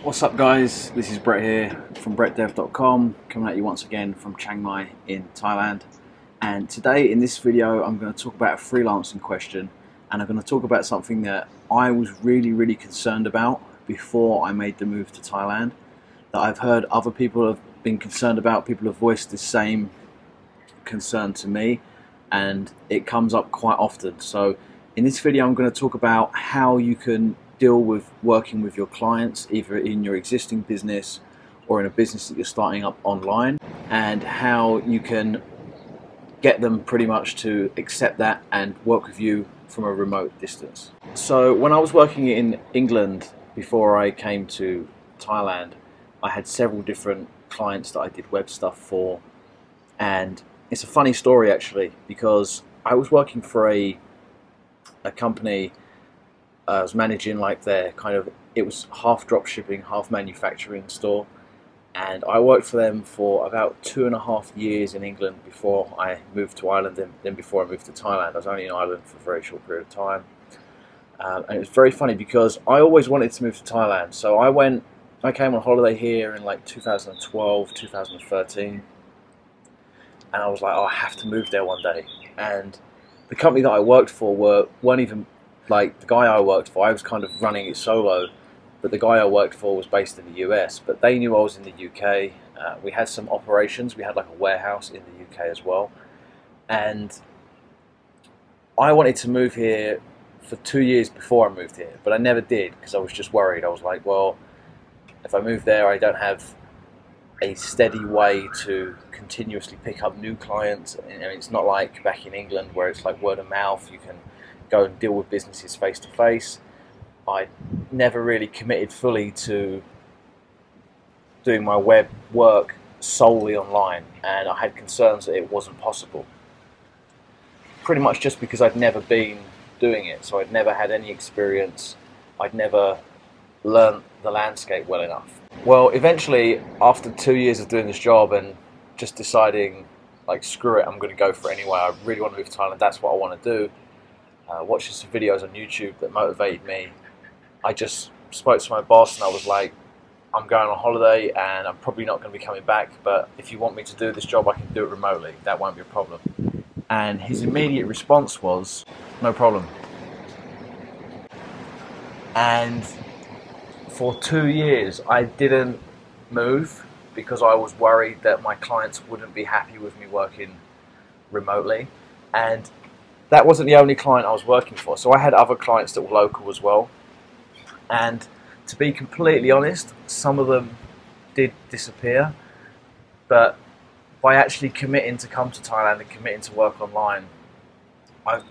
What's up guys, this is Brett here from brettdev.com, coming at you once again from Chiang Mai in Thailand. And today in this video I'm going to talk about a freelancing question, and I'm going to talk about something that I was really concerned about before I made the move to Thailand, that I've heard other people have been concerned about. People have voiced the same concern to me, and it comes up quite often. So in this video I'm going to talk about how you can deal with working with your clients, either in your existing business or in a business that you're starting up online, and how you can get them pretty much to accept that and work with you from a remote distance. So when I was working in England before I came to Thailand, I had several different clients that I did web stuff for, and it's a funny story actually, because I was working for a company. I was managing like their it was half drop shipping, half manufacturing store, and I worked for them for about 2.5 years in England before I moved to Ireland, then before I moved to Thailand. I was only in Ireland for a very short period of time, and it was very funny because I always wanted to move to Thailand. So I came on holiday here in like 2012, 2013, and I was like, oh, I have to move there one day. And the company that I worked for weren't even like the guy I worked for. I was kind of running it solo, but the guy I worked for was based in the US, but they knew I was in the UK. We had some operations. We had like a warehouse in the UK as well, and I wanted to move here for 2 years before I moved here, but I never did because I was just worried. I was like, well, if I move there, I don't have a steady way to continuously pick up new clients. And it's not like back in England where it's like word of mouth. You can go and deal with businesses face to face. I never really committed fully to doing my web work solely online, and I had concerns that it wasn't possible. Pretty much just because I'd never been doing it, so I'd never had any experience. I'd never learned the landscape well enough. Well, eventually, after 2 years of doing this job and just deciding, like, screw it, I'm going to go for it anyway. I really want to move to Thailand. That's what I want to do. Watching some videos on YouTube that motivated me, I just spoke to my boss and I was like, I'm going on holiday and I'm probably not going to be coming back, but if you want me to do this job, I can do it remotely. That won't be a problem. And his immediate response was, no problem. And for 2 years I didn't move because I was worried that my clients wouldn't be happy with me working remotely. And that wasn't the only client I was working for. So I had other clients that were local as well. And to be completely honest, some of them did disappear. But by actually committing to come to Thailand and committing to work online, I've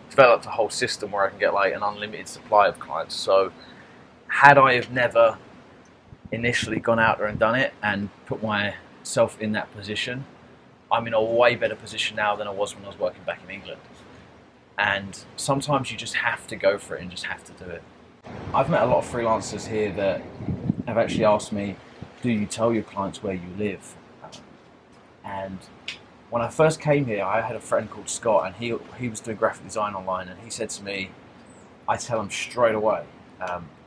developed a whole system where I can get like an unlimited supply of clients. So had I have never initially gone out there and done it and put myself in that position, I'm in a way better position now than I was when I was working back in England. And sometimes you just have to go for it and just have to do it. I've met a lot of freelancers here that have actually asked me, do you tell your clients where you live? And when I first came here, I had a friend called Scott, and he was doing graphic design online, and he said to me, I tell them straight away,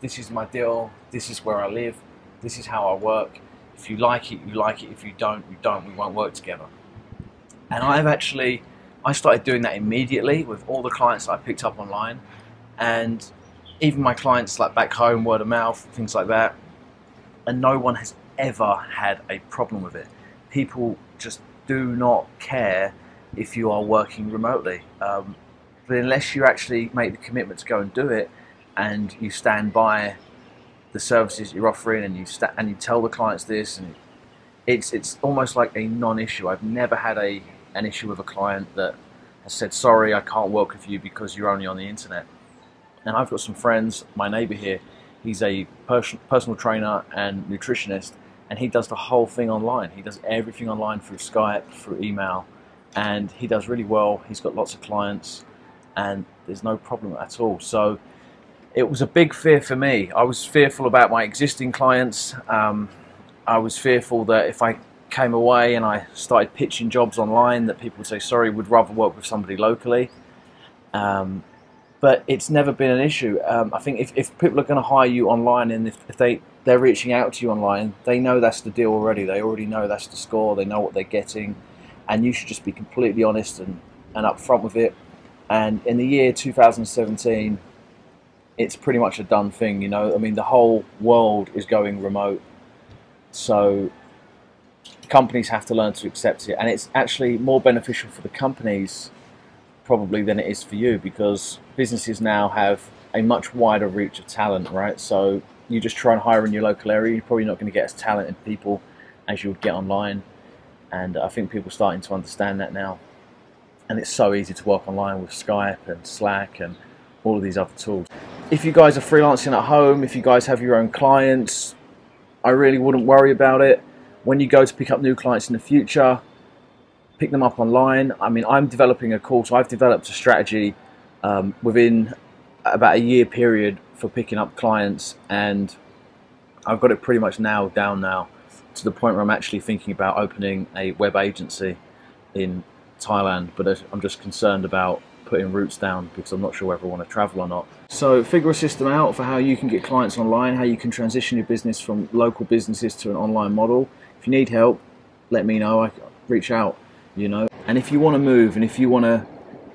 this is my deal, this is where I live, this is how I work. If you like it, you like it. If you don't, you don't. We won't work together. And I started doing that immediately with all the clients that I picked up online, and even my clients like back home, word of mouth, things like that, and no one has ever had a problem with it. People just do not care if you are working remotely. But unless you actually make the commitment to go and do it, and you stand by the services you're offering, and you tell the clients this, and it's almost like a non-issue. I've never had an issue with a client that has said, sorry, I can't work with you because you're only on the internet. And I've got some friends, my neighbor here, he's a personal trainer and nutritionist, and he does the whole thing online. He does everything online through Skype, through email, and he does really well. He's got lots of clients, and there's no problem at all. So it was a big fear for me. I was fearful about my existing clients. I was fearful that if I came away and I started pitching jobs online, that people would say, sorry, we'd rather work with somebody locally. But it's never been an issue. I think if people are going to hire you online, and if they they're reaching out to you online, they know that's the deal already. They already know that's the score. They know what they're getting, and you should just be completely honest and upfront with it. And in the year 2017, it's pretty much a done thing. You know, I mean, the whole world is going remote, so companies have to learn to accept it, and it's actually more beneficial for the companies probably than it is for you, because businesses now have a much wider reach of talent, right? So you just try and hire in your local area, you're probably not going to get as talented people as you would get online, and I think people are starting to understand that now. And it's so easy to work online with Skype and Slack and all of these other tools. If you guys are freelancing at home, if you guys have your own clients, I really wouldn't worry about it. When you go to pick up new clients in the future, pick them up online. I mean, I'm developing a course. I've developed a strategy within about a year period for picking up clients, and I've got it pretty much nailed down now, to the point where I'm actually thinking about opening a web agency in Thailand, but I'm just concerned about putting roots down because I'm not sure whether I want to travel or not. So figure a system out for how you can get clients online, how you can transition your business from local businesses to an online model. If you need help, let me know. Reach out, you know. And if you want to move, and if you want to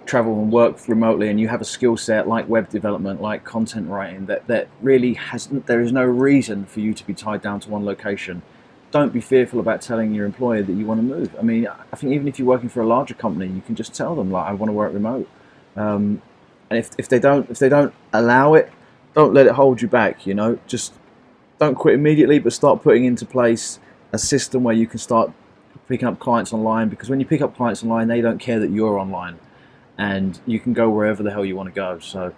travel and work remotely, and you have a skill set like web development, like content writing, that really there is no reason for you to be tied down to one location. Don't be fearful about telling your employer that you want to move. I mean, I think even if you're working for a larger company, you can just tell them, like, I want to work remote. And if they don't allow it, don't let it hold you back. You know, just don't quit immediately, but start putting into place a system where you can start picking up clients online, because when you pick up clients online, they don't care that you're online, and you can go wherever the hell you want to go. So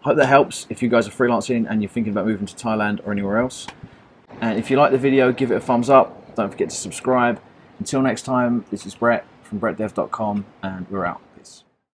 hope that helps if you guys are freelancing and you're thinking about moving to Thailand or anywhere else. And if you like the video, give it a thumbs up. Don't forget to subscribe. Until next time, this is Brett from brettdev.com, and we're out.